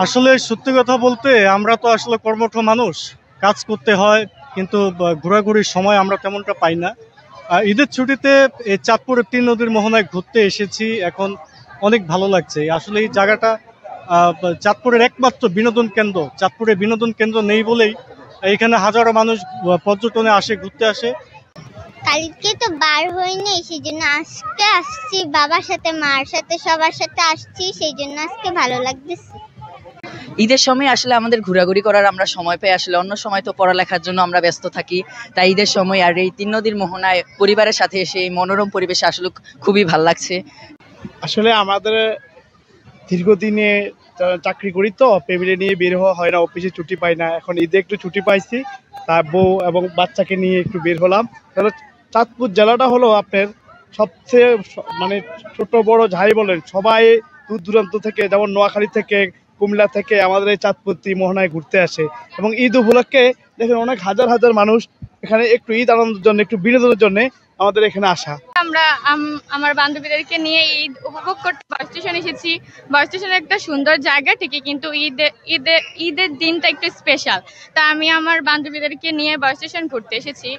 আসলে সত্যি কথা বলতে আমরা তো আসলে কর্মঠ মানুষ, কাজ করতে হয়, কিন্তু ঘোরাঘুরির সময় আমরা তেমনটা পাই না। ঈদের ছুটিতে এই চাঁদপুরের তিন নদীর মোহনায় ঘুরতে এসেছি। এখন অনেক ভালো লাগছে আসলে এই জায়গাটা। চাঁদপুরের একমাত্র বিনোদন কেন্দ্র, চাঁদপুরে বিনোদন কেন্দ্র নেই বলেই এখানে হাজারো মানুষ পর্যটনে আসে, ঘুরতে আসে। কালকে তো বার হয়নি, সেই জন্য আজকে আসছি, বাবার সাথে মার সাথে সবার সাথে আসছি, সেই জন্য আজকে ভালো লাগতেছে। ঈদের সময় আসলে আমাদের ঘোরাঘুরি করার আমরা সময় পাই, আসলে অন্য সময় তো পড়ালেখার জন্য আমরা ব্যস্ত থাকি। তাই ঈদের সময় আর এই তিন নদীর মোহনায় পরিবারের সাথে এসে এই মনোরম পরিবেশে আসলে খুবই ভাল লাগছে। আসলে আমাদের দীর্ঘদিনে চাকরি করি, তো ফ্যামিলি নিয়ে বের হওয়া হয় না, অফিসে ছুটি পাই না। এখন ঈদে একটু ছুটি পাইছি, তার বউ এবং বাচ্চাকে নিয়ে একটু বের হলাম। তাহলে চাঁদপুর জেলাটা হলো আপনার সবচেয়ে মানে ছোট বড় যাই বলেন সবাই দূর দূরান্ত থেকে, যেমন নোয়াখালী থেকে, কুমিল্লা থেকে আমাদের এই চাঁদপুর মোহনায় ঘুরতে আসে। এবং ঈদ উপলক্ষে দেখেন অনেক হাজার হাজার মানুষ এখানে একটু ঈদ আনন্দের জন্য, একটু বিনোদনের জন্য আমাদের এখানে আসা। আমরা আমার বান্ধবীদেরকে নিয়ে ঈদ উপভোগ করতে বাস স্টেশনে এসেছি। বাস স্টেশন একটা সুন্দর জায়গা ঠিকই, কিন্তু ঈদের দিনটা একটু স্পেশাল। তা আমি আমার বান্ধবীদেরকে নিয়ে বাস স্টেশন ঘুরতে এসেছি।